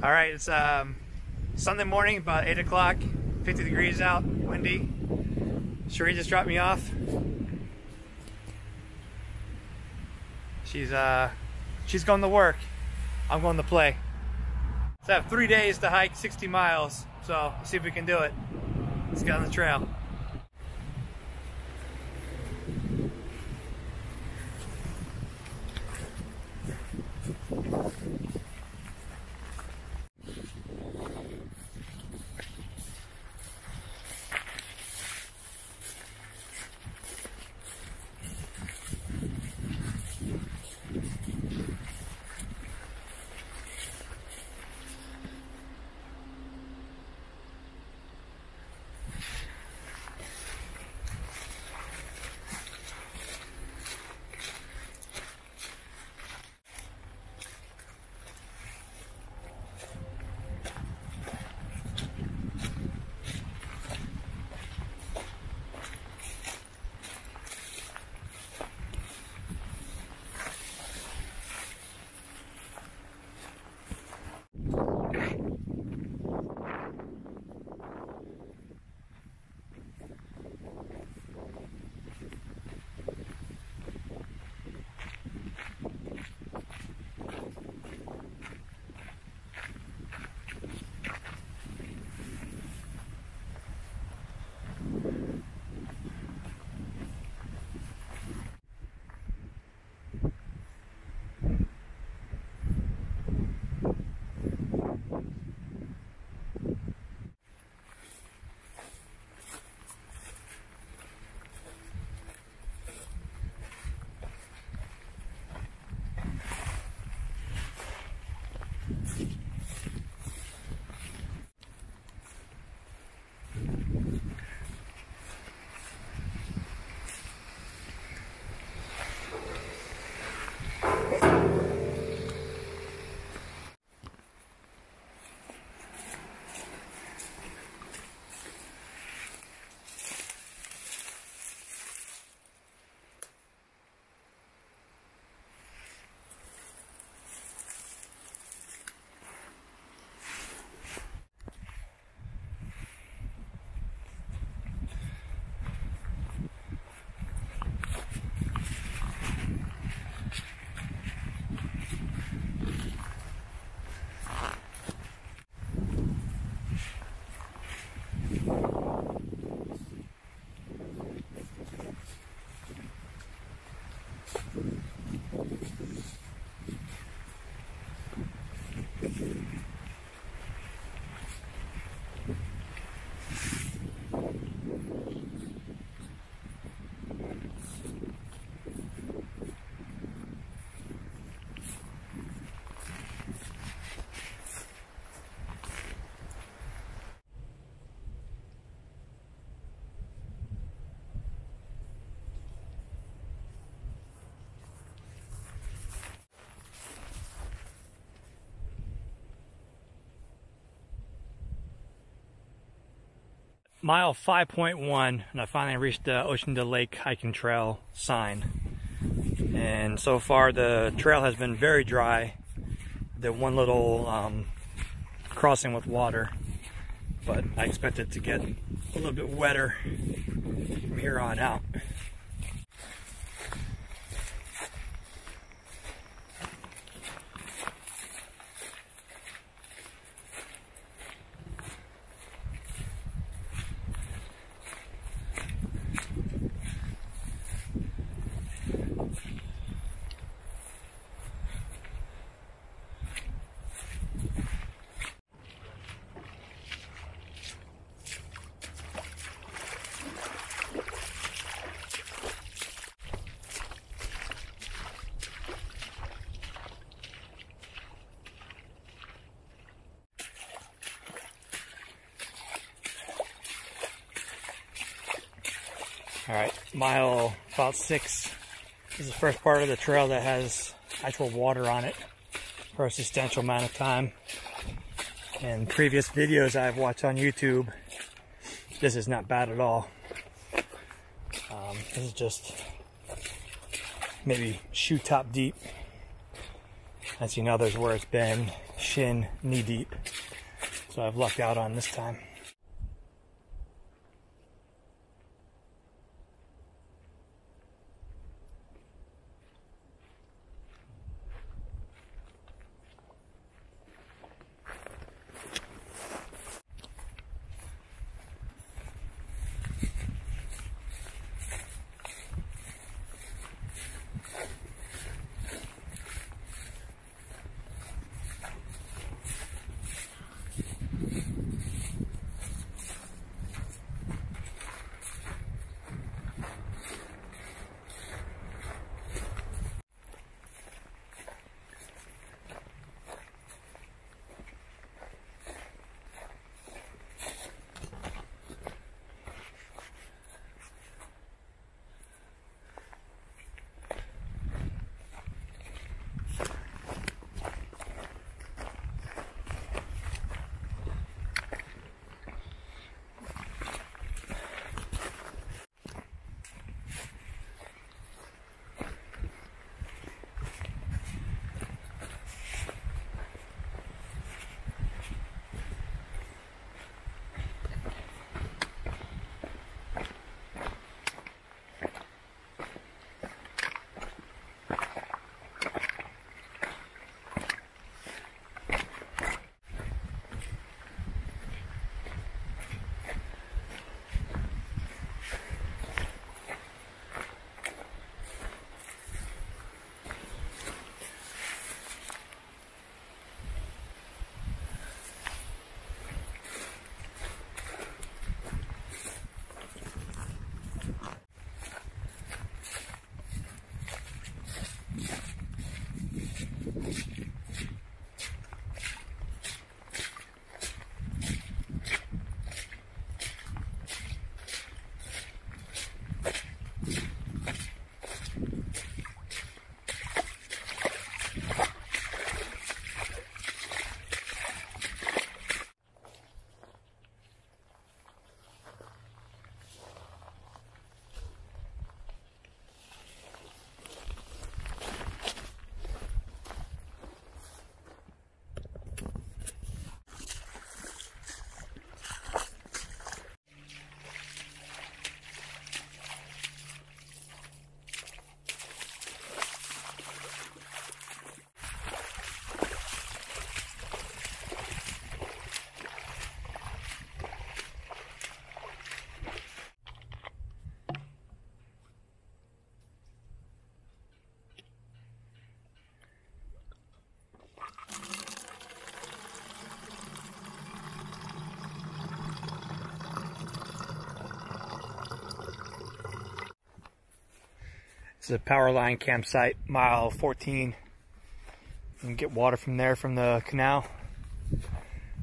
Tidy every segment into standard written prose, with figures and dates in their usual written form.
All right, it's Sunday morning, about 8 o'clock, 50 degrees out, windy. Sheree just dropped me off. She's going to work. I'm going to play. So I have 3 days to hike 60 miles, so let's see if we can do it. Let's get on the trail. Mile 5.1, and I finally reached the Ocean to Lake hiking trail sign. And so far the trail has been very dry. The one little crossing with water, but I expect it to get a little bit wetter from here on out. Alright, mile about 6 is the first part of the trail that has actual water on it for a substantial amount of time. In previous videos I've watched on YouTube, this is not bad at all. This is just maybe shoe top deep. I've seen others where it's been shin, knee deep. So I've lucked out on this time. It's a power line campsite, mile 14. You can get water from there from the canal.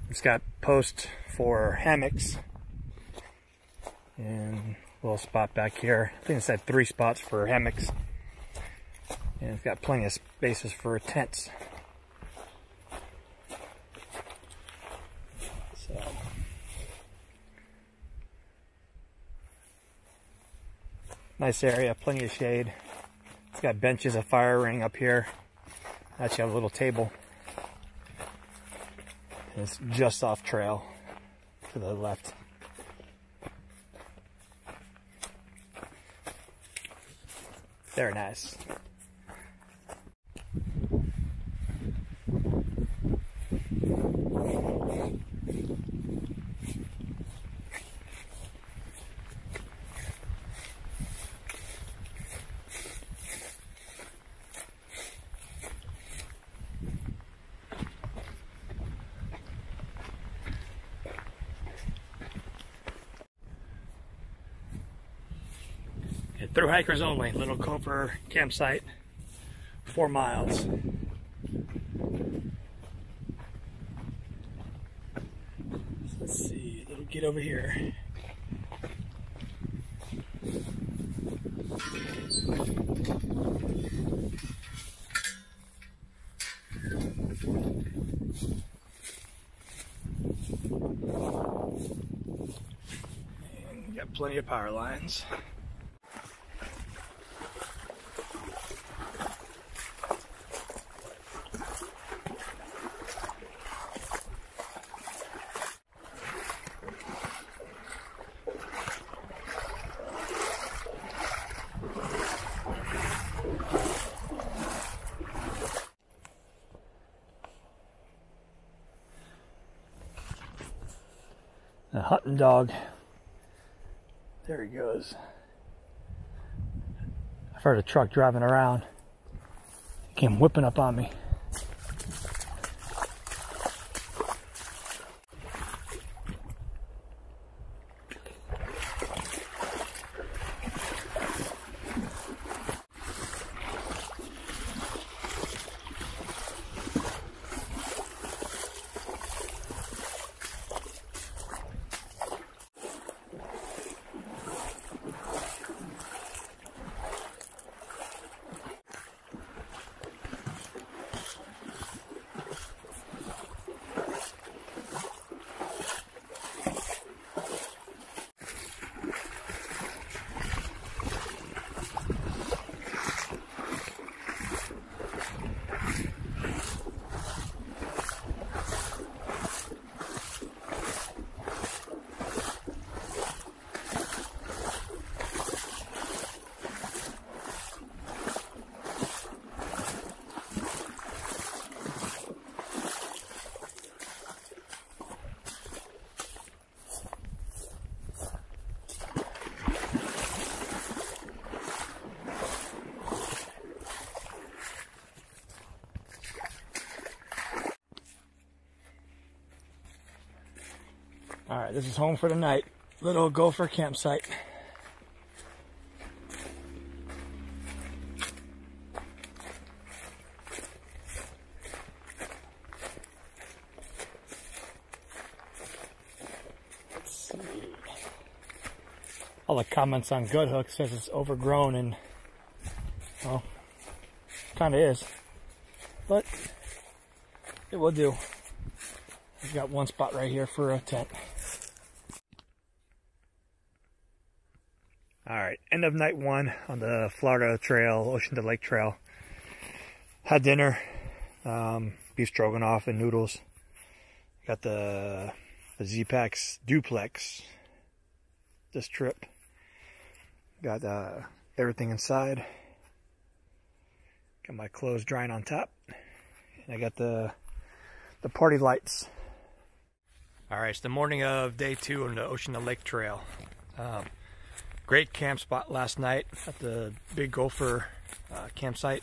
It's got posts for hammocks. And a little spot back here. I think it's had 3 spots for hammocks. And it's got plenty of spaces for tents. So nice area, plenty of shade. It's got benches, a fire ring up here. Actually have a little table. And it's just off trail to the left. Very nice. Through hikers only, Little Copper campsite, 4 miles. So let's see, little get over here. And we got plenty of power lines. hunting dog. There he goes. I've heard a truck driving around. He came whipping up on me. Alright, this is home for the night. Little gopher campsite. Let's see. All the comments on Good Hook says it's overgrown and, well, kind of is. But it will do. I've got one spot right here for a tent. Alright, end of night one on the Florida Trail, Ocean to Lake Trail. Had dinner, beef stroganoff and noodles. Got the Z-Packs duplex this trip. Got everything inside. Got my clothes drying on top. And I got the party lights. Alright, it's the morning of day 2 on the Ocean to Lake Trail. Great camp spot last night at the Big Gopher campsite.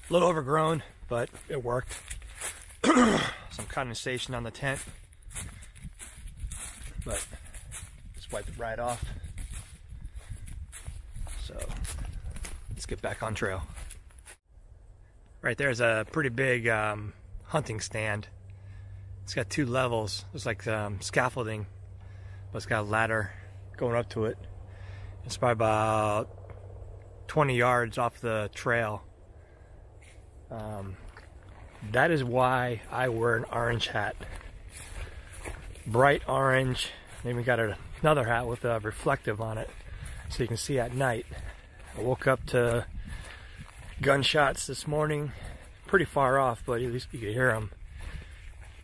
A little overgrown, but it worked. Some condensation on the tent, but just wiped it right off. So let's get back on trail. Right there's a pretty big hunting stand. It's got 2 levels. It's like scaffolding, but it's got a ladder going up to it. It's probably about 20 yards off the trail. That is why I wear an orange hat. Bright orange. Maybe got another hat with a reflective on it so you can see at night. I woke up to gunshots this morning. Pretty far off, but at least you could hear them.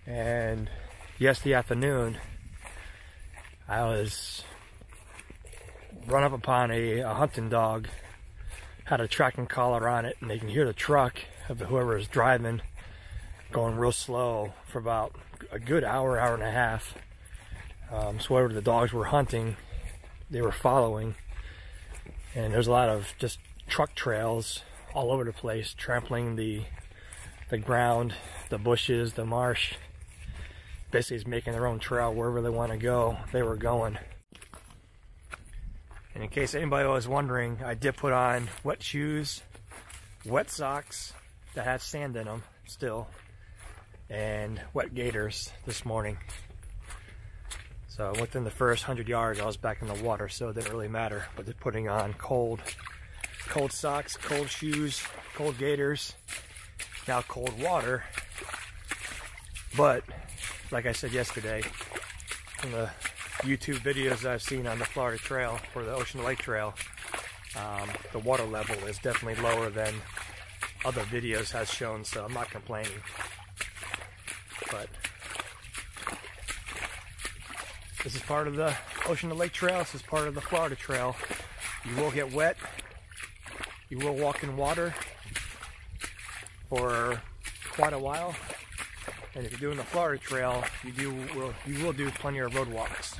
And yesterday afternoon, I was run up upon a hunting dog. Had a tracking collar on it, and they can hear the truck of whoever is driving going real slow for about a good hour, hour and a half. So whoever the dogs were hunting, they were following. And there's a lot of just truck trails all over the place, trampling the ground, the bushes, the marsh. Basically, it's making their own trail wherever they want to go. They were going. And in case anybody was wondering, I did put on wet shoes, wet socks that had sand in them still, and wet gaiters this morning. So within the first 100 yards, I was back in the water, so it didn't really matter. But just putting on cold socks, cold shoes, cold gaiters, now cold water. But like I said yesterday, from the YouTube videos I've seen on the Florida Trail or the Ocean Lake Trail, the water level is definitely lower than other videos has shown, so I'm not complaining. But this is part of the Ocean to Lake Trail. This is part of the Florida Trail. You will get wet. You will walk in water for quite a while. And if you're doing the Florida Trail, you will do plenty of road walks.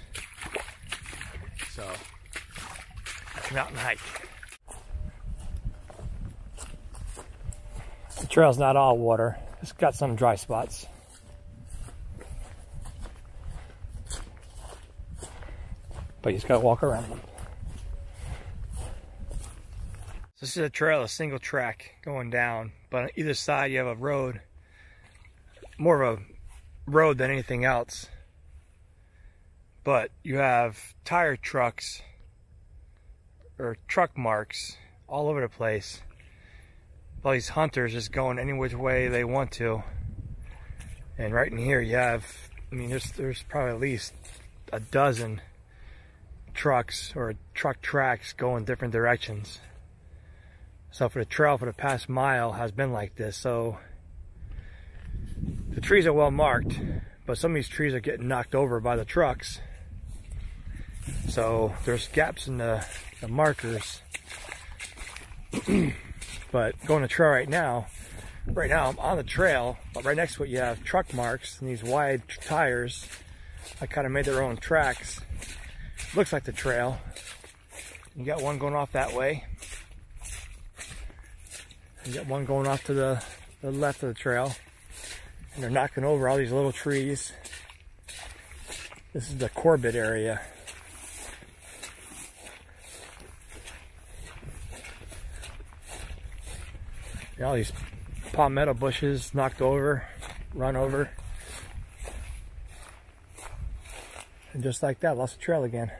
So come out and hike. The trail's not all water. It's got some dry spots. But you just gotta walk around them. So this is a trail, a single track going down, but on either side you have a road, more of a road than anything else. But you have tire trucks or truck marks all over the place. All these hunters just going any which way they want to. And right in here you have, I mean, there's probably at least a dozen trucks or truck tracks going different directions. So for the trail for the past mile has been like this. So the trees are well marked, but some of these trees are getting knocked over by the trucks. So there's gaps in the markers. But going the trail right now I'm on the trail, but right next to it you have truck marks and these wide tires. I kind of made their own tracks. Looks like the trail. You got one going off that way. You got one going off to the left of the trail. And they're knocking over all these little trees. This is the Corbett area. All these palmetto bushes knocked over, run over. And just like that, lost the trail again.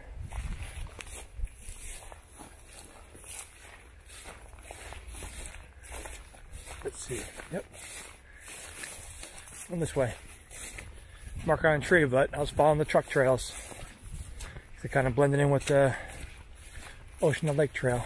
Let's see. Yep. On this way. Marker on a tree, but I was following the truck trails. They're kind of blending in with the ocean to lake trail.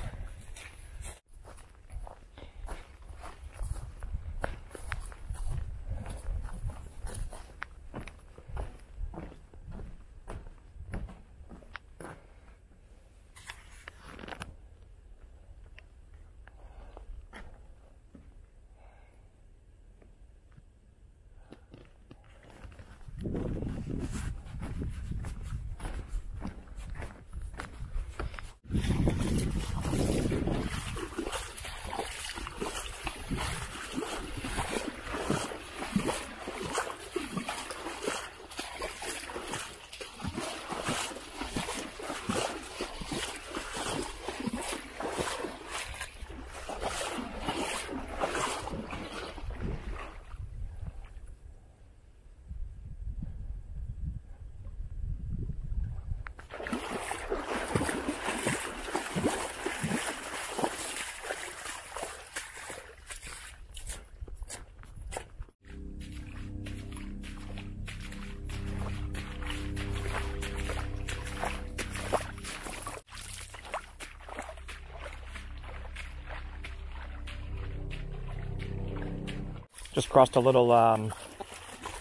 Just crossed a little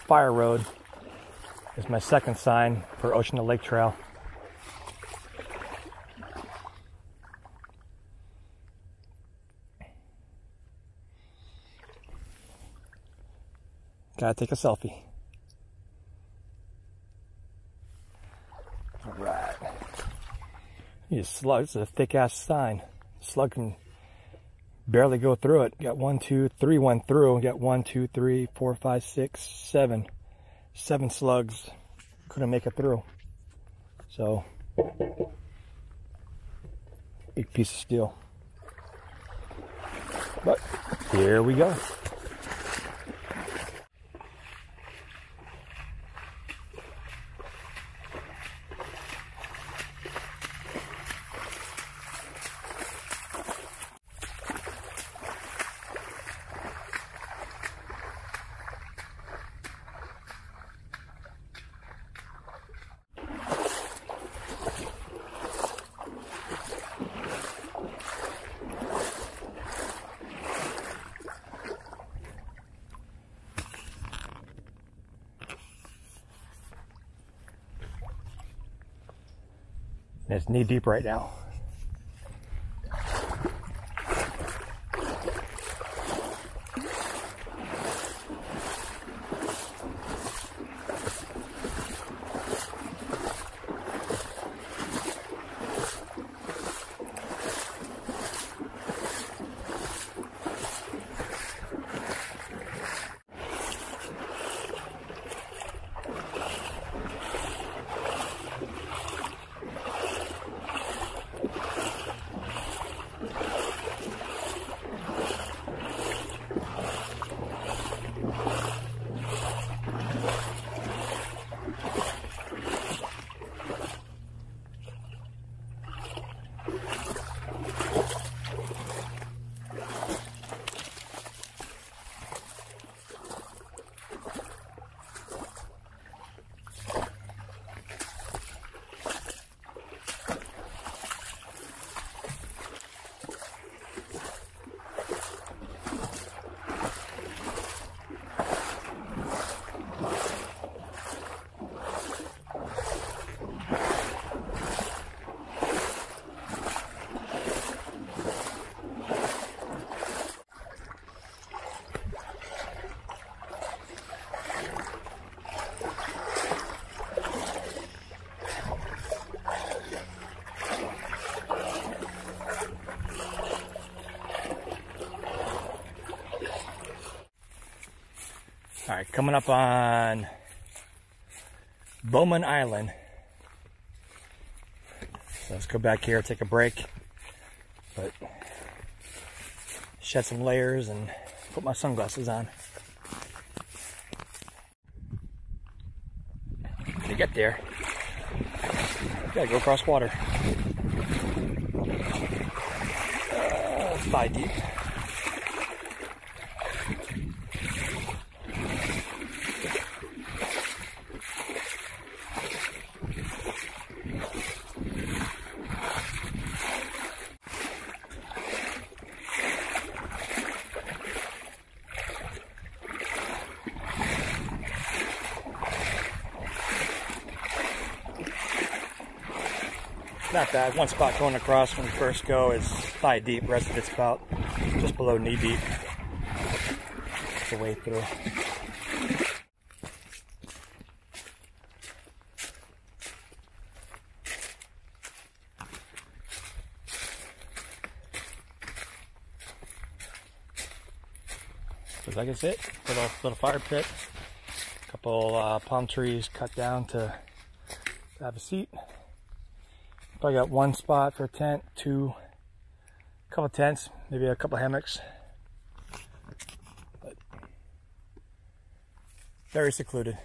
fire road. It's my second sign for Ocean to Lake Trail. Gotta take a selfie. All right. These slugs, it's a thick ass sign. Slug can barely go through it. Got 1, 2, 3 went through. Got 1, 2, 3, 4, 5, 6, 7. 7 slugs couldn't make it through. So, big piece of steel. But here we go. And it's knee deep right now. All right, coming up on Bowman Island. So let's go back here, take a break, but shed some layers and put my sunglasses on. To get there, gotta go across water. Thigh deep. Not bad. One spot going across when we first go is thigh deep. The rest of it's about just below knee deep. That's the way through. So like I said, little fire pit, a couple palm trees cut down to have a seat. I got one spot for a tent, a couple tents, maybe a couple hammocks. But very secluded.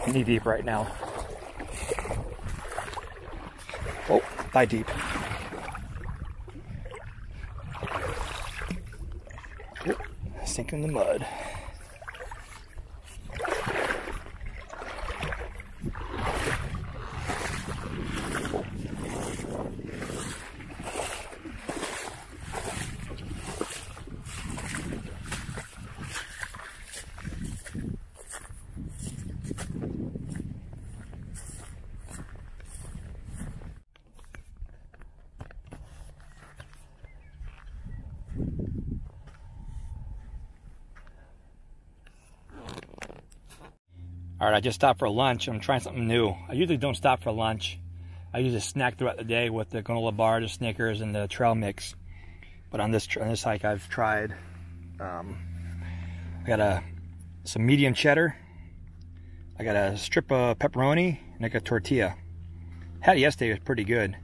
Knee deep right now. Oh, thigh deep. Oh, sinking in the mud. All right, I just stopped for lunch. I'm trying something new. I usually don't stop for lunch. I usually snack throughout the day with the granola bar, the Snickers, and the trail mix. But on this hike, I've tried. I got some medium cheddar. I got a strip of pepperoni and I got a tortilla. Had it yesterday, it was pretty good.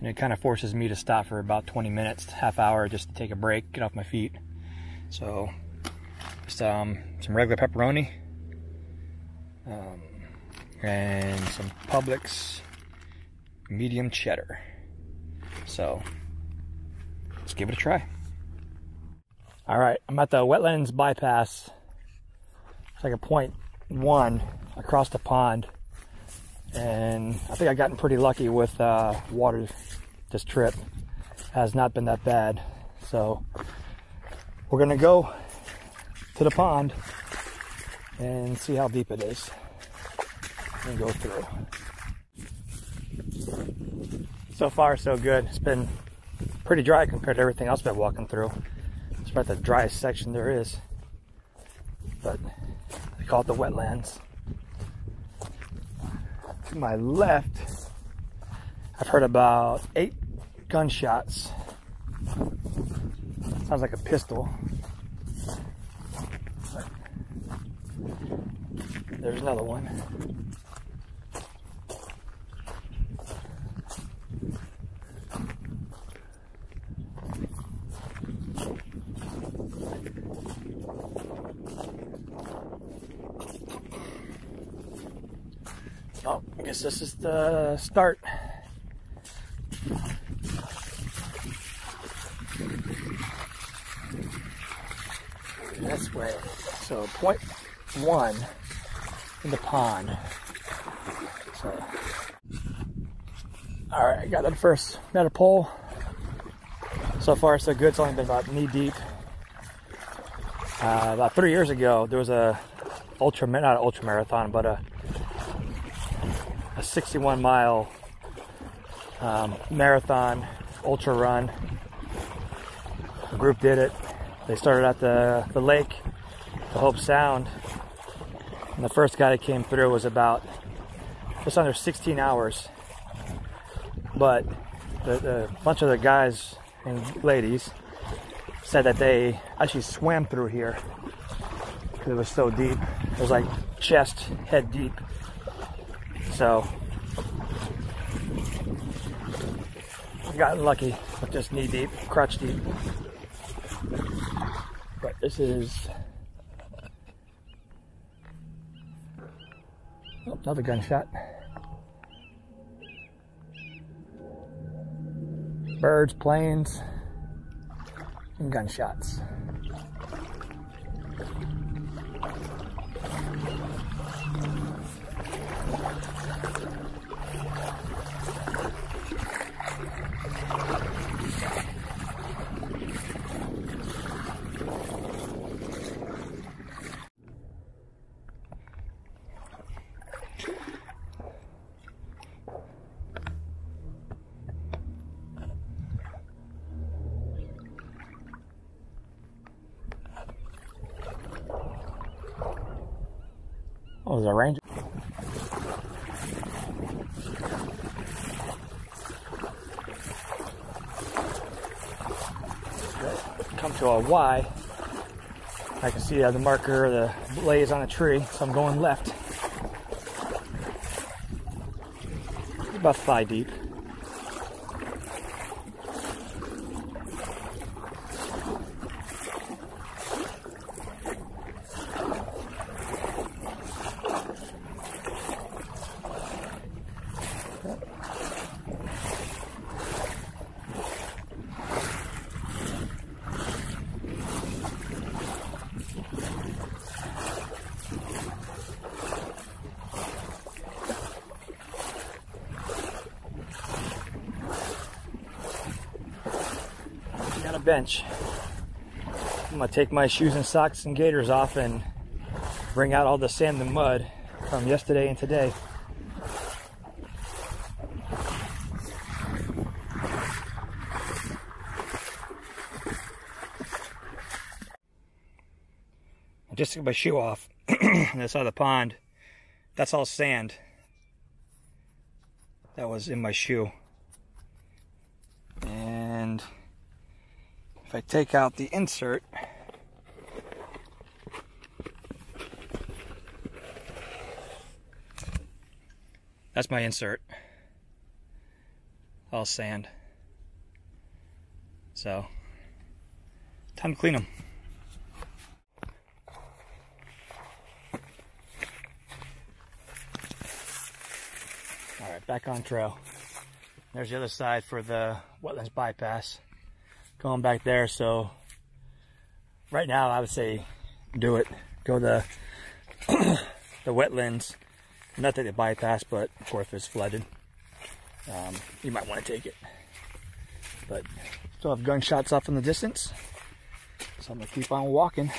And it kind of forces me to stop for about 20 minutes, half hour, just to take a break, get off my feet. So, just some regular pepperoni. and some Publix medium cheddar. So let's give it a try. All right, I'm at the Wetlands Bypass. It's like a .1 across the pond, and I think I've gotten pretty lucky with water this trip. Has not been that bad. So we're gonna go to the pond and see how deep it is and go through. So far so good. It's been pretty dry compared to everything else I've been walking through. It's about the driest section there is, but they call it the wetlands. To my left, I've heard about 8 gunshots. Sounds like a pistol. But there's another one. Oh, I guess this is the start. This way. So .1 in the pond. So, all right, I got that first metal pole. So far so good. It's only been about knee deep. About 3 years ago, there was not an ultra marathon, but a 61-mile marathon ultra run. The group did it. They started at the lake, the Hope Sound, and the first guy that came through was about just under 16 hours. But the bunch of the guys and ladies said that they actually swam through here because it was so deep. It was like chest, head deep. So I got lucky with just knee deep, crotch deep. But this is another gunshot. Birds, planes, and gunshots. Oh, there's a ranger. Come to a Y. I can see the marker, the blaze on a tree, so I'm going left. About thigh deep. Bench. I'm gonna take my shoes and socks and gaiters off and bring out all the sand and mud from yesterday and today. I just took my shoe off and I saw the pond. That's all sand that was in my shoe. And if I take out the insert, that's my insert. All sand. So, time to clean them. All right, back on trail. There's the other side for the Wetlands Bypass. Going back there, so right now I would say do it. Go the wetlands, not take the bypass, but of course if it's flooded, you might want to take it. But still have gunshots off in the distance, so I'm gonna keep on walking.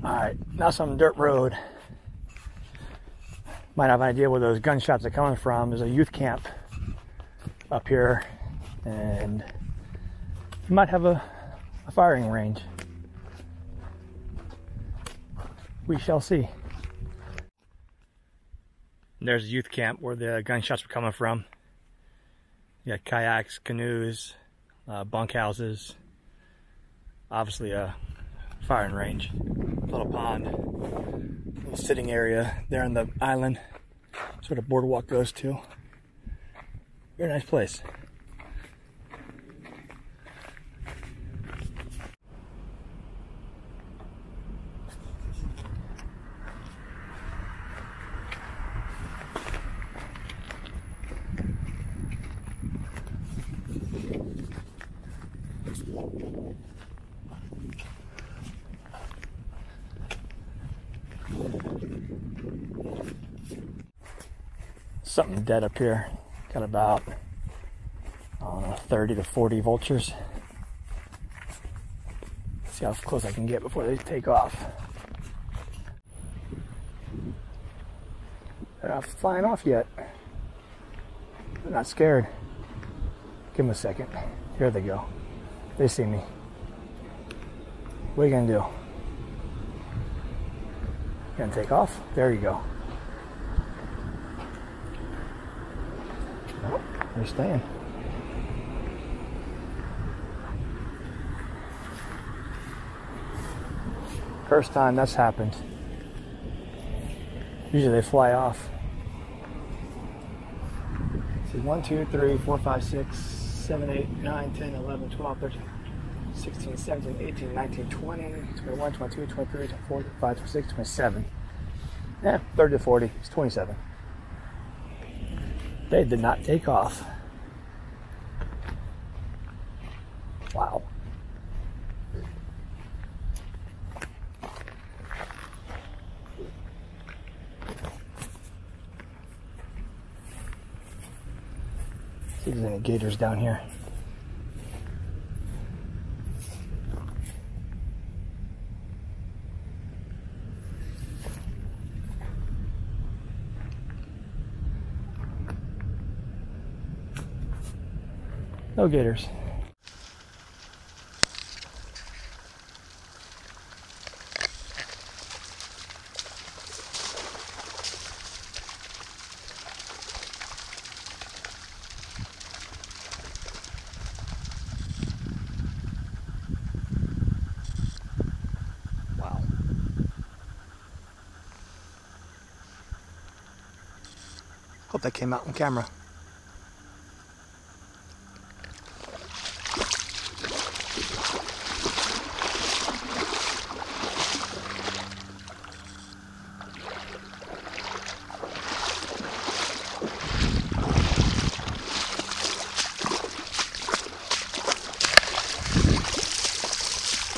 Alright, now some dirt road. Might have an idea where those gunshots are coming from. There's a youth camp up here, and you might have a firing range. We shall see. There's a youth camp where the gunshots were coming from. You got kayaks, canoes, bunkhouses, obviously a firing range. Little pond, little sitting area there on the island. That's where the boardwalk goes to. Very nice place. Something dead up here. Got about, I don't know, 30 to 40 vultures. See how close I can get before they take off. They're not flying off yet. They're not scared. Give them a second. Here they go. They see me. What are you gonna do? You gonna take off? There you go. Nope, they're staying. First time that's happened. Usually they fly off. Let's see, 1, 2, 3, 4, 5, 6, 7, 8, 9, 10, 11, 12, 13, 16, 17, 18, 19, 20, 21, 22, 23, 24, 25, 26, 27. Yeah, 30 to 40. It's 27. They did not take off. Wow. See if there's any gators down here. No gators. Wow. Hope that came out on camera.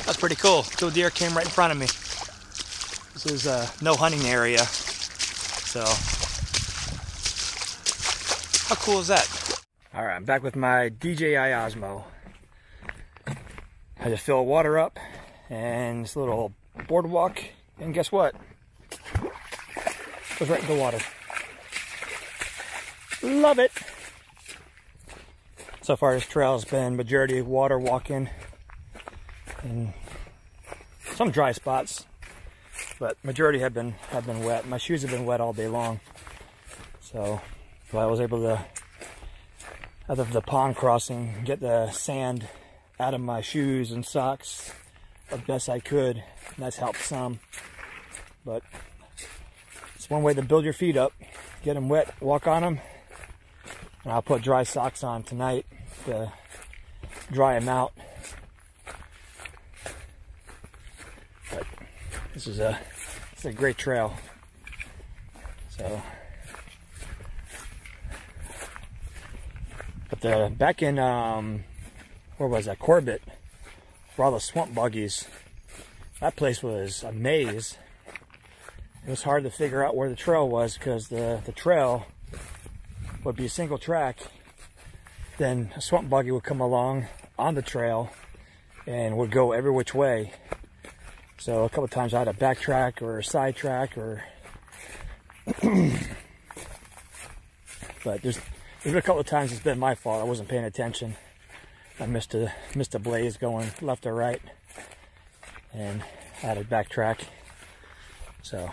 That's pretty cool. Two deer came right in front of me. This is a no hunting area. So, how cool is that? All right, I'm back with my DJI Osmo. I just fill water up and this little boardwalk, and guess what? Goes right into the water. Love it. So far this trail has been majority water walking and some dry spots, but majority have been wet. My shoes have been wet all day long. So I was able to, out of the pond crossing, get the sand out of my shoes and socks as best I could. And that's helped some. but it's one way to build your feet up. Get them wet, walk on them. And I'll put dry socks on tonight to dry them out. But this is a great trail. So, but back in where was that, Corbett, for all the swamp buggies, that place was a maze. It was hard to figure out where the trail was because the trail would be a single track. Then a swamp buggy would come along on the trail and would go every which way. So a couple of times I had to backtrack or sidetrack, or but there's been a couple of times it's been my fault. I wasn't paying attention. I missed a blaze going left or right, and I had to backtrack. So,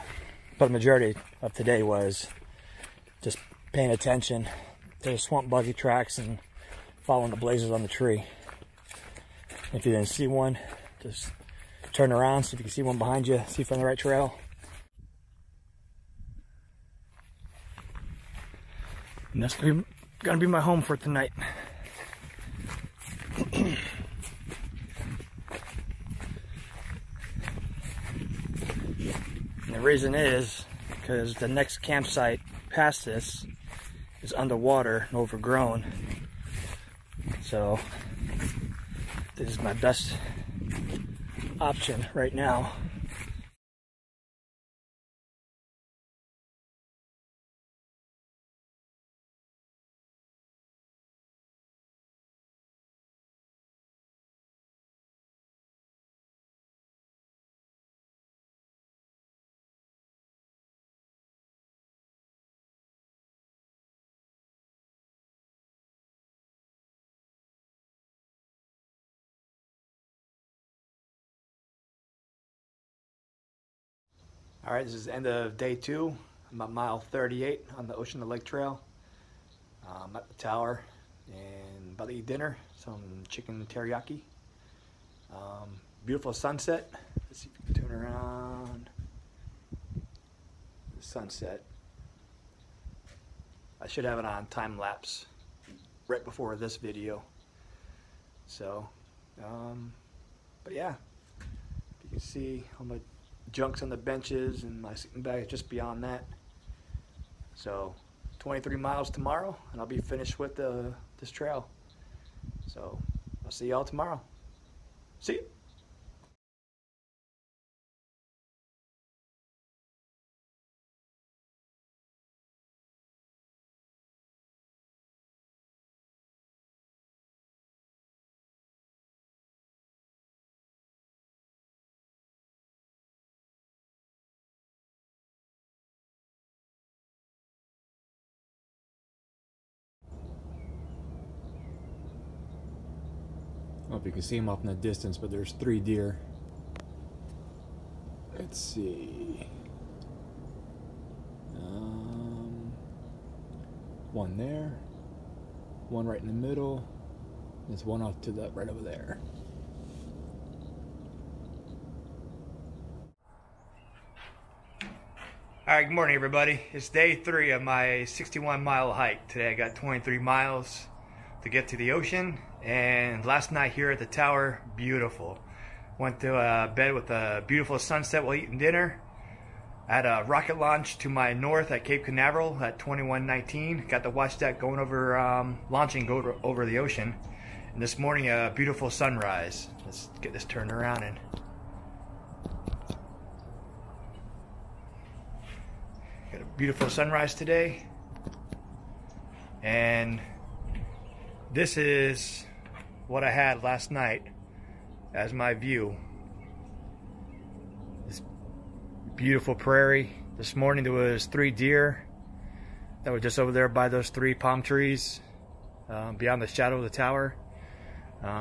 but the majority of today was just paying attention to the swamp buggy tracks and following the blazes on the tree. If you didn't see one, just turn around, see if you can see one behind you, see if you're on the right trail. And that's gonna be my home for tonight. And the reason is because the next campsite past this is underwater and overgrown. So this is my best option right now. All right, this is the end of day 2. I'm at mile 38 on the Ocean to Lake Trail. I'm at the tower and about to eat dinner, some chicken teriyaki. Beautiful sunset. Let's see if we can turn around. The sunset. I should have it on time lapse right before this video. So, but yeah, you can see all my junks on the benches and my sleeping bag is just beyond that. So 23 miles tomorrow and I'll be finished with this trail. So I'll see y'all tomorrow. See you. I don't know if you can see them off in the distance, but there's 3 deer. Let's see. One there, one right in the middle. There's one off to the right over there. All right, good morning, everybody. It's day 3 of my 61-mile hike. Today I got 23 miles to get to the ocean. And last night here at the tower, beautiful. Went to bed with a beautiful sunset while eating dinner. I had a rocket launch to my north at Cape Canaveral at 2119. Got to watch that going over, launching go over the ocean. And this morning, a beautiful sunrise. Let's get this turned around and got a beautiful sunrise today. And this is what I had last night as my view. This beautiful prairie. This morning there was 3 deer that were just over there by those 3 palm trees beyond the shadow of the tower.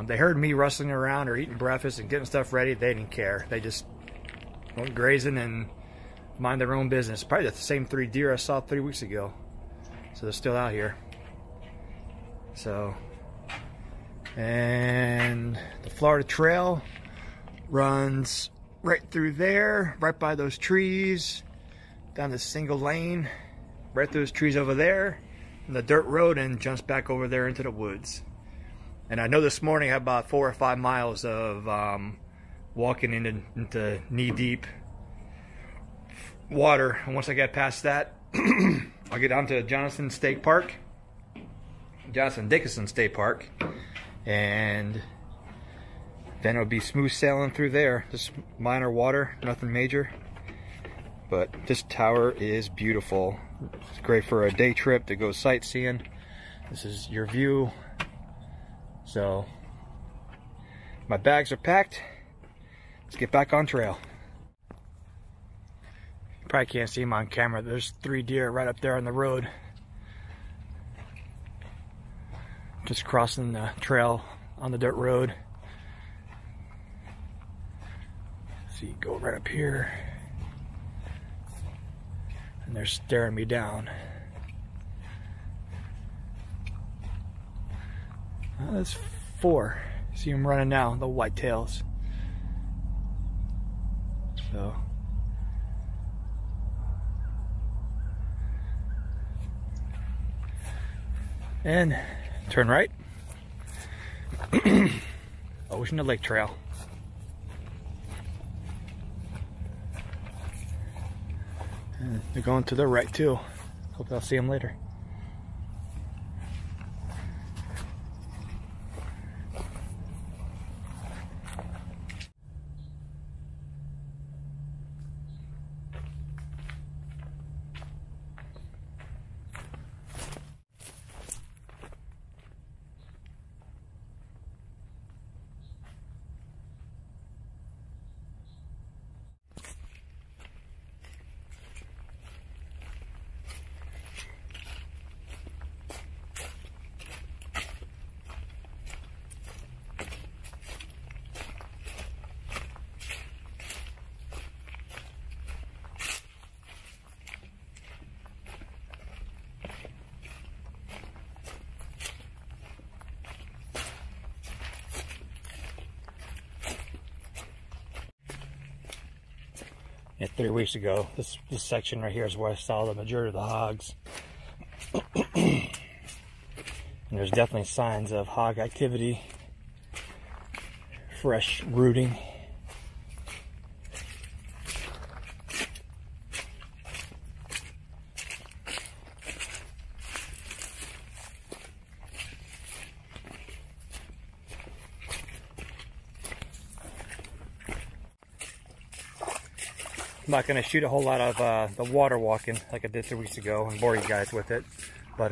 They heard me rustling around or eating breakfast and getting stuff ready. They didn't care. They just went grazing and mind their own business. Probably the same 3 deer I saw 3 weeks ago. So they're still out here. So, and the Florida Trail runs right through there, right by those trees, down this single lane, right through those trees over there, and the dirt road, and jumps back over there into the woods. And I know this morning I had about 4 or 5 miles of walking into knee-deep water. And once I get past that, I'll get down to Dickinson State Park, and then it'll be smooth sailing through there. Just minor water, nothing major. But this tower is beautiful. It's great for a day trip to go sightseeing. This is your view. So, my bags are packed. Let's get back on trail. You probably can't see them on camera. There's 3 deer right up there on the road. Just crossing the trail on the dirt road. So you go right up here. And they're staring me down. Well, that's 4. See them running now, the whitetails. So. And turn right. Ocean to Lake Trail. And they're going to the right too. Hope I'll see them later. Yeah, 3 weeks ago, this section right here is where I saw the majority of the hogs. And there's definitely signs of hog activity, fresh rooting. I'm not going to shoot a whole lot of the water walking like I did 3 weeks ago and bore you guys with it, but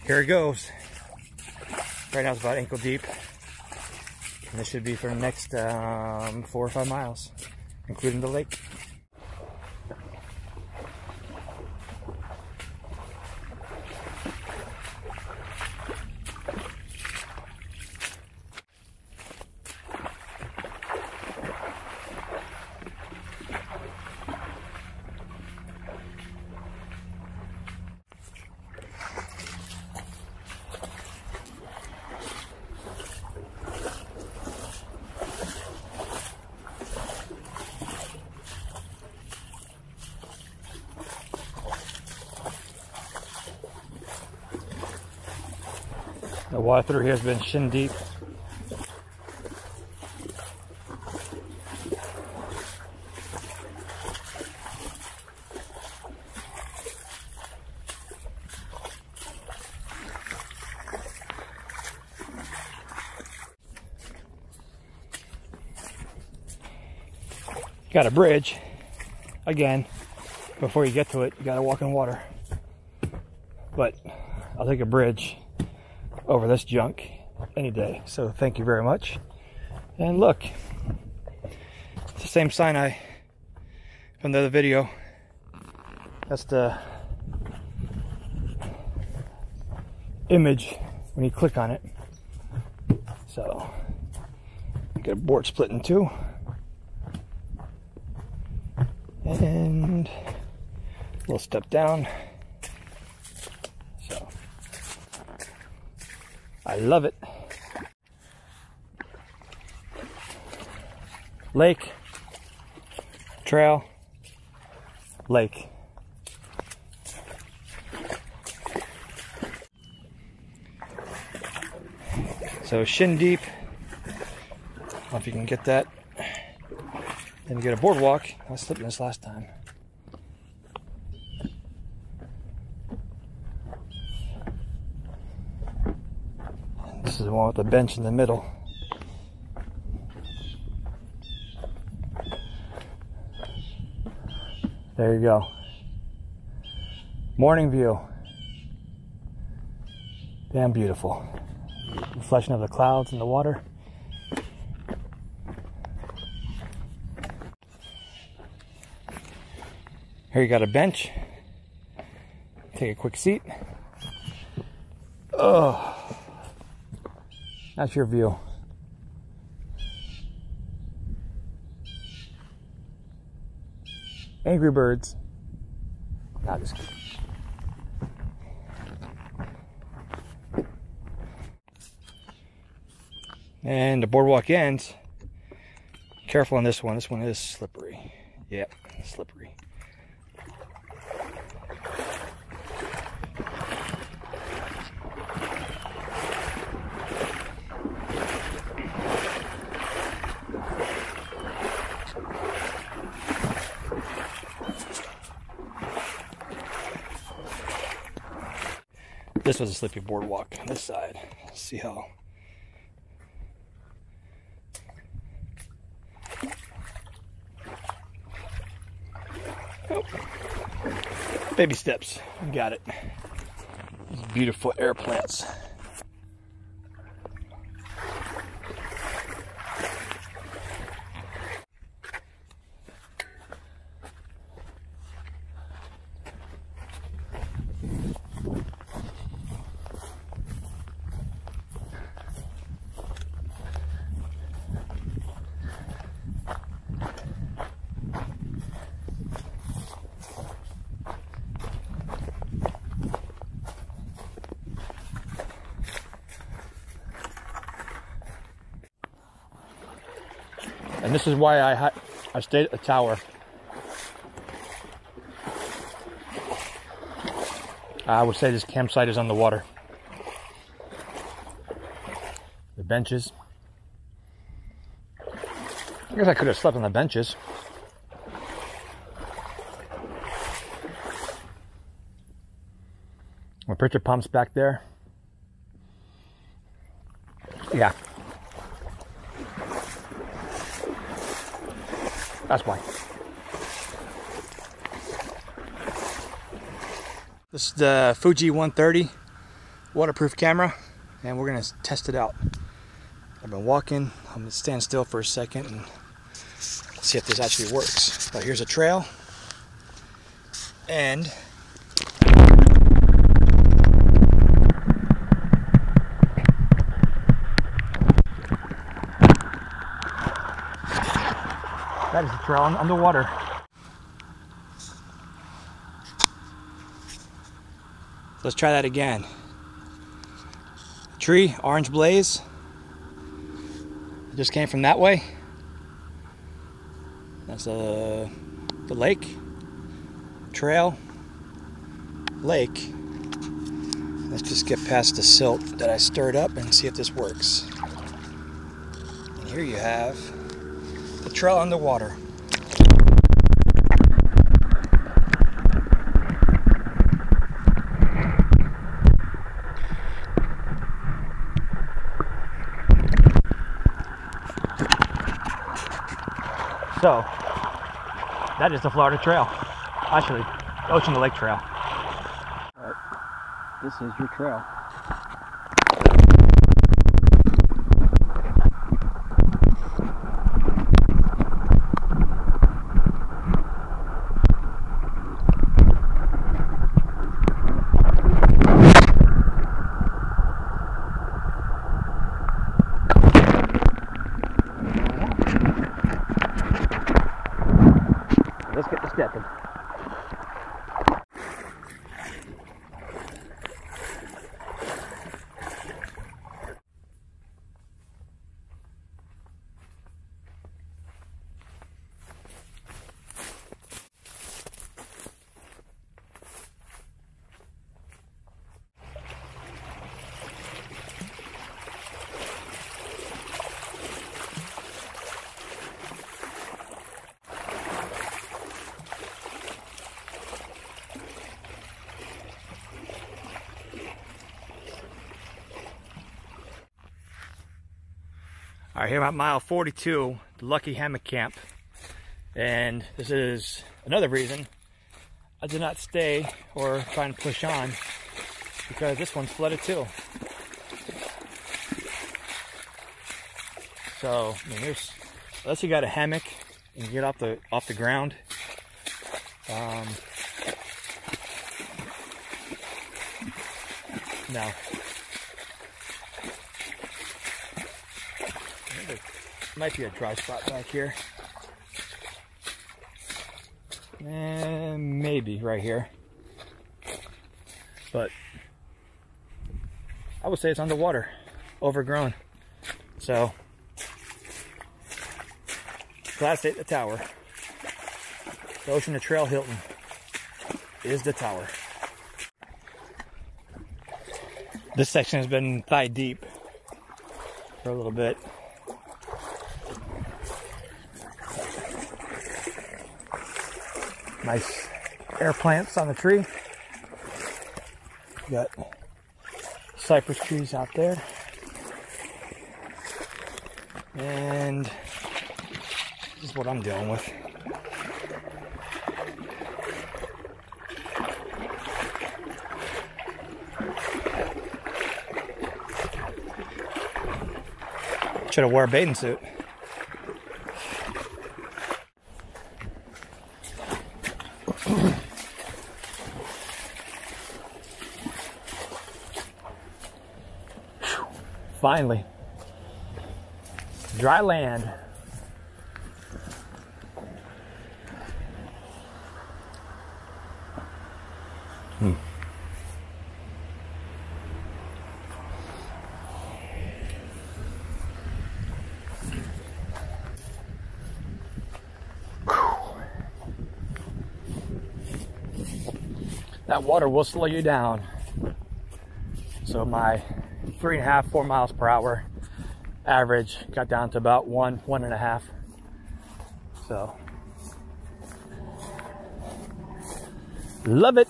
here it goes. Right now it's about ankle deep, and this should be for the next 4 or 5 miles, including the lake. The water through here has been shin deep. Got a bridge. Again, before you get to it, you gotta walk in water. But I'll take a bridge over this junk any day. So thank you very much. And look, it's the same sign I from the other video. That's the image when you click on it. So get a board split in 2. And a little step down. So I love it. Lake trail, lake. So shin deep. I don't know if you can get that. Then you get a boardwalk. I was slipping this last time. This is the one with the bench in the middle. There you go. Morning view. Damn beautiful. Reflection of the clouds in the water. Here you got a bench. Take a quick seat. Oh, that's your view. Angry birds. Nah, just kidding. And the boardwalk ends. Careful on this one. This one is slippery. Yep, slippery. This was a slippy boardwalk on this side. Let's see how. Oh. Baby steps. You got it. These beautiful air plants. And this is why I stayed at the tower. I would say this campsite is on the water. The benches. I guess I could have slept on the benches. My picture pumps back there. Yeah. That's why. This is the Fuji 130 waterproof camera, and we're gonna test it out. I've been walking. I'm gonna stand still for a second and see if this actually works. But here's a trail, and that is the trail underwater. Let's try that again. Tree, orange blaze. It just came from that way. That's the lake. Trail. Lake. Let's just get past the silt that I stirred up and see if this works. And here you have the trail underwater. So, that is the Florida Trail. Actually, Ocean to Lake Trail. Alright, this is your trail. Let's get to stepping. All right, here I'm at mile 42, the Lucky Hammock Camp. And this is another reason I did not stay or try and push on, because this one's flooded too. So, I mean, unless you got a hammock and you get off the ground, no. There might be a dry spot back here. And maybe right here. But I would say it's underwater, overgrown. So, Class 8 the tower. The Ocean to Trail Hilton is the tower. This section has been thigh deep for a little bit. Nice air plants on the tree. Got cypress trees out there. And this is what I'm dealing with. Should have wore a bathing suit. Finally, dry land. That water will slow you down. So my 3.5, 4 miles per hour average got down to about 1.5. So, love it.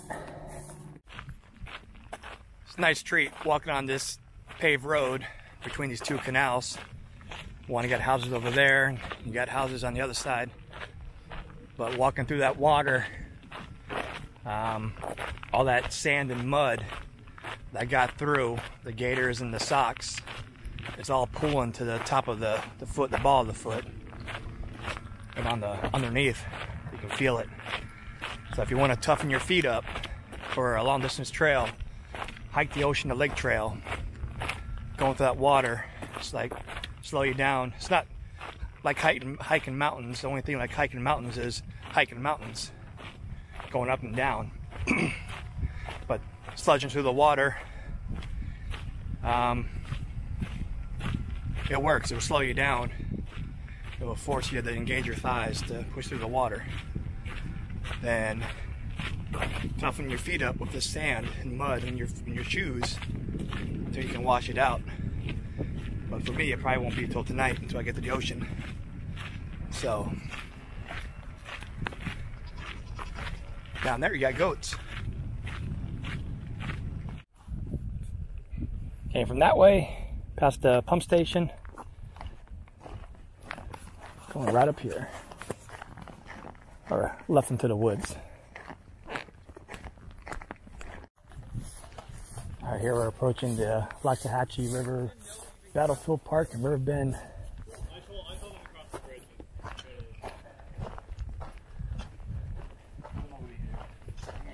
It's a nice treat walking on this paved road between these two canals. One, you got houses over there, and you got houses on the other side. But walking through that water, all that sand and mud that got through the gaiters and the socks, it's all pulling to the top of the foot, the ball of the foot, and on the underneath you can feel it. So if you want to toughen your feet up for a long distance trail, hike the Ocean to Lake Trail. Going through that water, it's like slow you down. It's not like hiking mountains. The only thing like hiking mountains is hiking mountains, going up and down. But sludging through the water, it works. It will slow you down. It will force you to engage your thighs to push through the water. Then toughen your feet up with the sand and mud in your shoes until you can wash it out. But for me, it probably won't be until tonight until I get to the ocean. So down there you got goats. Came from that way, past the pump station, going right up here, or left into the woods. All right, here we're approaching the Waxahachie River Battlefield Park in River Bend.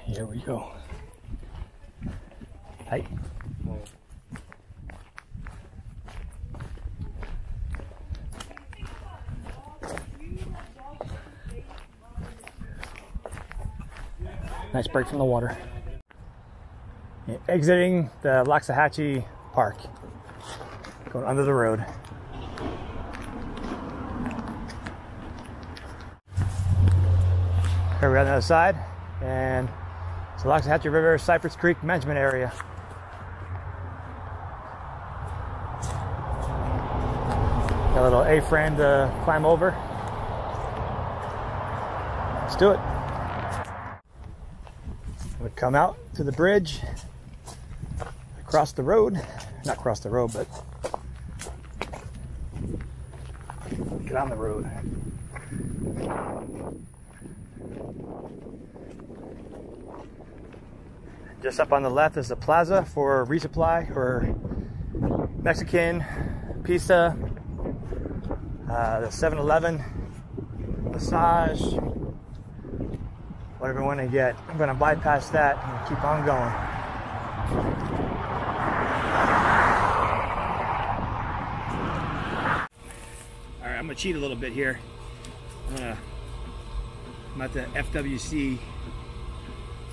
Here we go. Hi. Nice break from the water. Exiting the Waxahachie Park. Going under the road. Here we're on the other side, and it's the Waxahachie River Cypress Creek Management Area. Got a little A-frame to climb over. Let's do it. We come out to the bridge, across the road, not across the road, but on the road. Just up on the left is the plaza for resupply or Mexican, pizza, the 7-Eleven, massage, whatever I want to get. I'm going to bypass that and keep on going. All right, I'm going to cheat a little bit here. I'm at the FWC,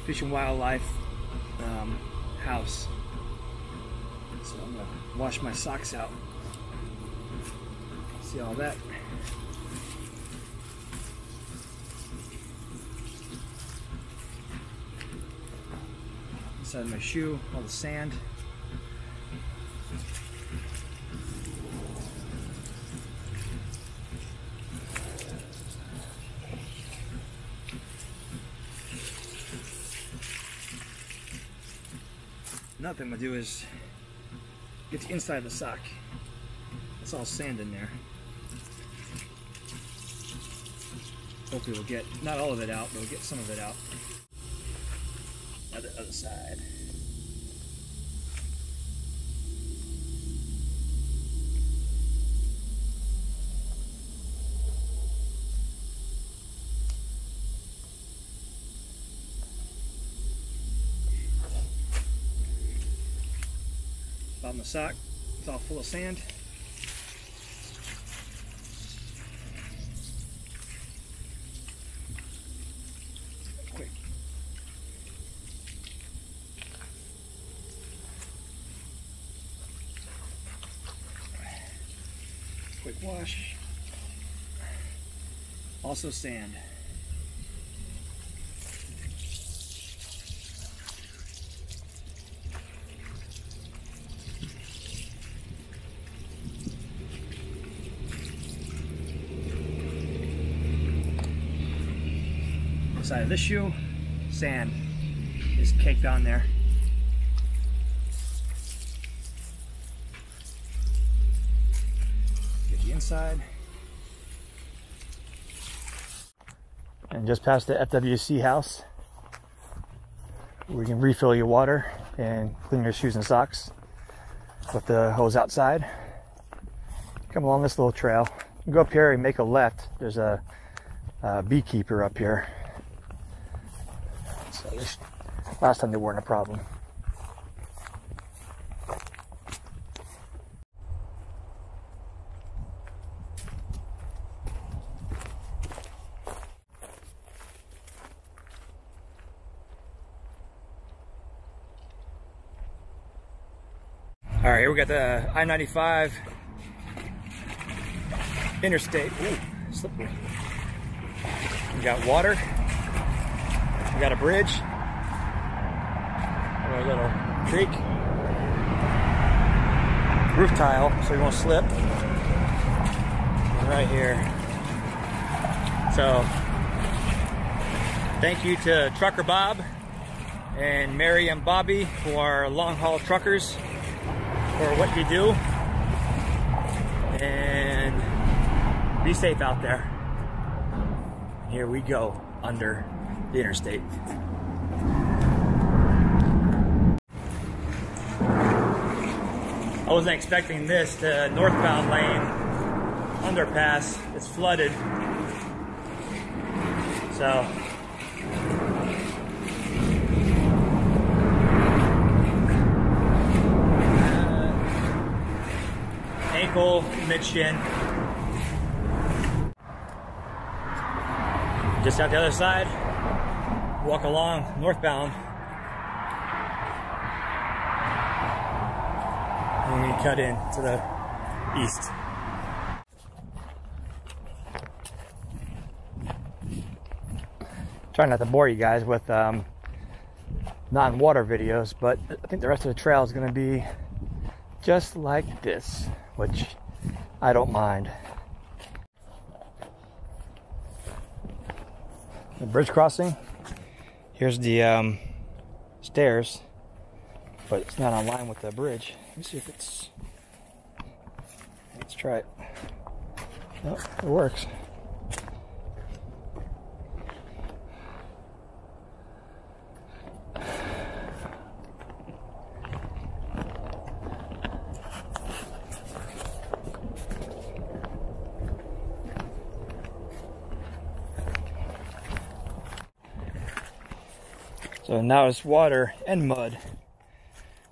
Fish and Wildlife house. So I'm going to wash my socks out. See all that? Inside of my shoe, all the sand. Another thing I'm going to do is get the inside of the sock. It's all sand in there. Hopefully we'll get, not all of it out, but we'll get some of it out. Now the other side. On the sock, it's all full of sand. Quick wash. Also sand. Side of this shoe, sand is caked on there. Get the inside. And just past the FWC house, where you can refill your water and clean your shoes and socks with the hose outside. Come along this little trail. You go up here and make a left. There's a beekeeper up here. So this, last time they weren't a problem. All right, here we got the I-95 Interstate. Ooh, slippery. We got water. We got a bridge, a little creek, roof tile so you won't slip, and right here. So thank you to Trucker Bob and Mary and Bobby, who are long haul truckers, for what you do, and be safe out there. Here we go under the interstate. I wasn't expecting this. The northbound lane underpass is flooded. So ankle, mid-shin. Just out the other side. Walk along northbound, and we cut in to the east. Trying not to bore you guys with non-water videos, but I think the rest of the trail is going to be just like this, which I don't mind. The bridge crossing. Here's the stairs, but it's not on line with the bridge. Let me see if it's... Let's try it. Oh, it works. So now it's water and mud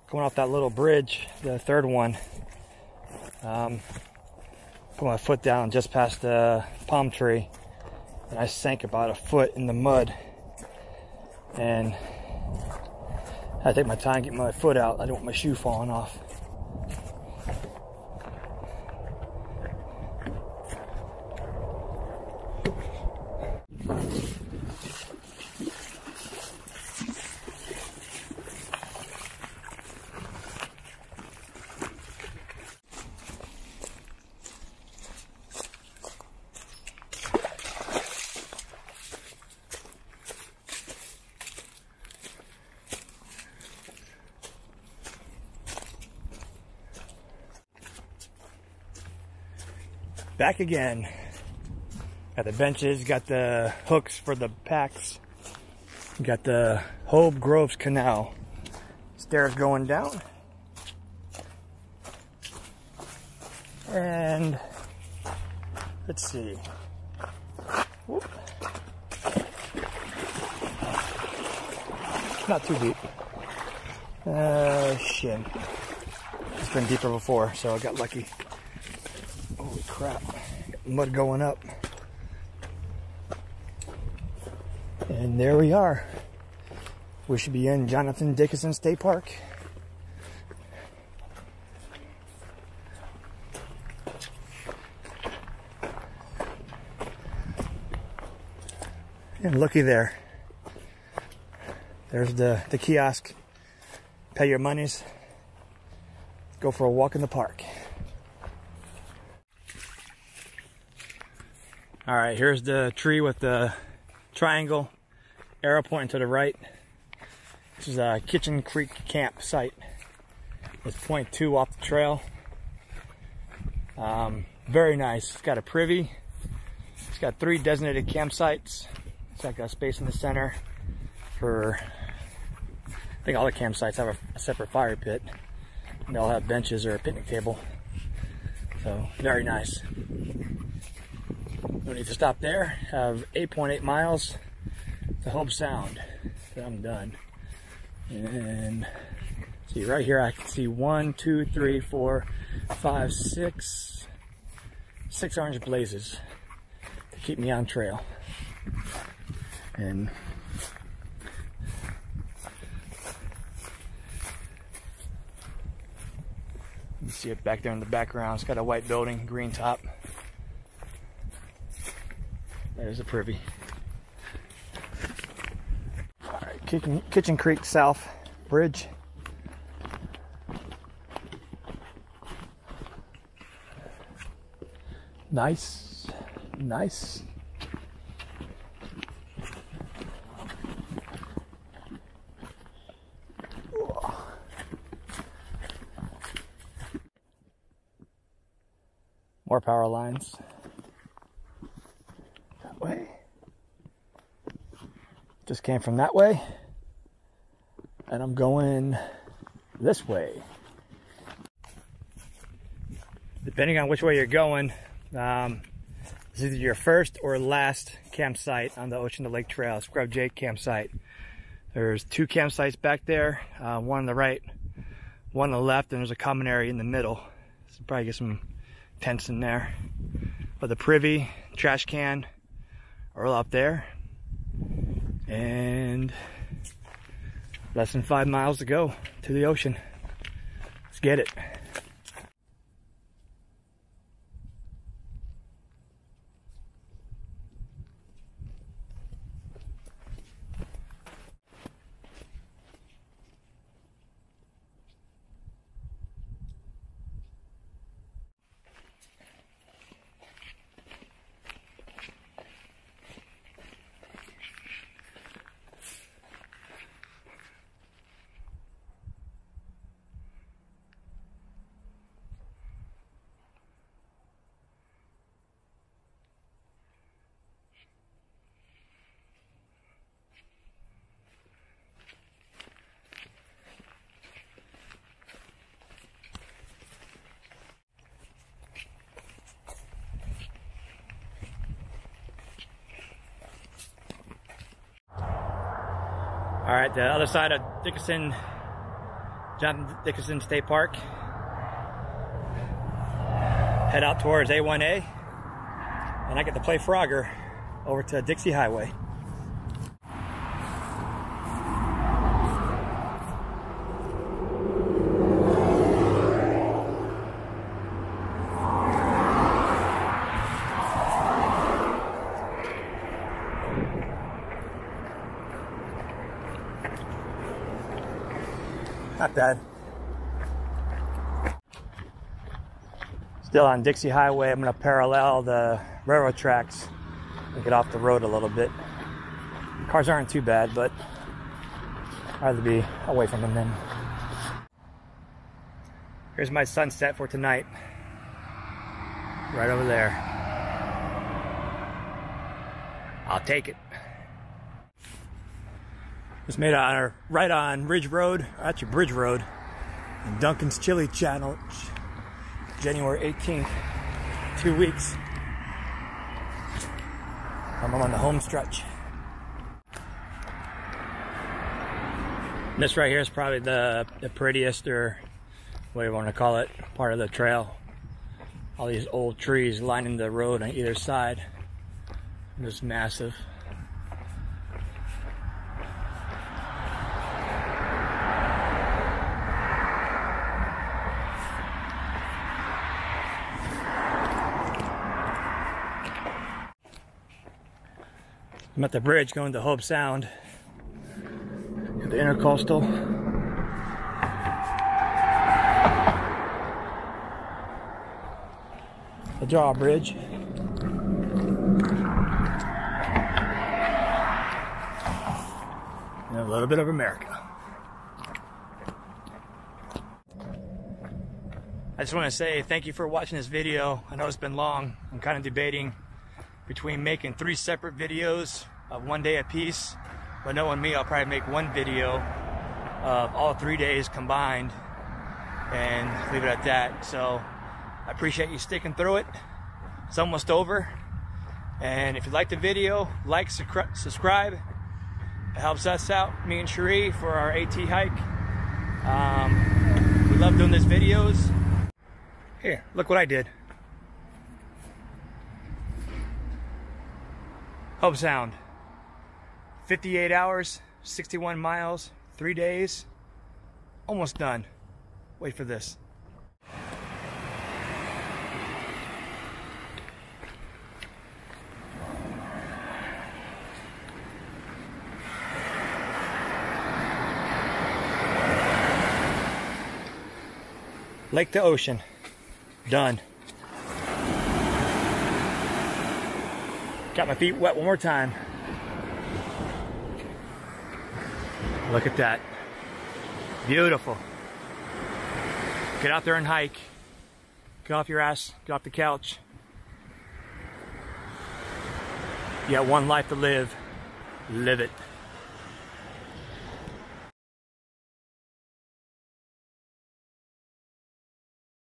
going off that little bridge, the third one. Put my foot down just past the palm tree, and I sank about a foot in the mud. And I had to take my time getting my foot out. I don't want my shoe falling off. Back again. Got the benches, got the hooks for the packs. Got the Hobe Groves Canal. Stairs going down. And let's see. Whoop. Not too deep. Shit. It's been deeper before, so I got lucky. Holy crap. Mud going up. And there we are. We should be in Jonathan Dickinson State Park. And looky there. There's the kiosk. Pay your monies. Go for a walk in the park. All right, here's the tree with the triangle, arrow pointing to the right. This is a Kitchen Creek campsite. It's 0.2 off the trail. Very nice. It's got a privy. It's got 3 designated campsites. It's like a space in the center for, I think all the campsites have a separate fire pit. And they all have benches or a picnic table. So, very nice. No need to stop there. Have 8.8 miles to Hobe Sound. Then I'm done. And see right here I can see 1, 2, 3, 4, 5, 6 orange blazes to keep me on trail. And you see it back there in the background. It's got a white building, green top. There's a privy. All right, Kitchen Creek South Bridge. Nice, nice. More power lines. That way. Just came from that way. And I'm going this way. Depending on which way you're going, this is either your first or last campsite on the Ocean to Lake Trail, Scrub Jake campsite. There's 2 campsites back there, one on the right, one on the left, and there's a common area in the middle. So probably get some tents in there. But the privy, trash can are all up there. And less than 5 miles to go to the ocean. Let's get it. All right, the other side of Dickinson, Dickinson State Park. Head out towards A1A, and I get to play Frogger over to Dixie Highway. Not bad. Still on Dixie Highway, I'm going to parallel the railroad tracks and get off the road a little bit. Cars aren't too bad, but I'd rather be away from them then. Here's my sunset for tonight. Right over there. I'll take it. Just made it right on Ridge Road, or actually Bridge Road, in Duncan's Chili Channel. January 18th, 2 weeks. I'm on the home stretch. This right here is probably the prettiest, or whatever you want to call it, part of the trail. All these old trees lining the road on either side. Just massive. I'm at the bridge going to Hope Sound, the Intercoastal. The drawbridge. And a little bit of America. I just want to say thank you for watching this video. I know it's been long. I'm kind of debating between making 3 separate videos of 1 day apiece, but knowing me, I'll probably make 1 video of all 3 days combined and leave it at that. So I appreciate you sticking through it. It's almost over, and if you like the video, like, subscribe. It helps us out, me and Cherie, for our AT hike. We love doing these videos. Here, look what I did. Hope Sound, 58 hours, 61 miles, 3 days, almost done. Wait for this. Lake to ocean, done. Got my feet wet one more time. Look at that. Beautiful. Get out there and hike. Get off your ass, get off the couch. You got one life to live. Live it.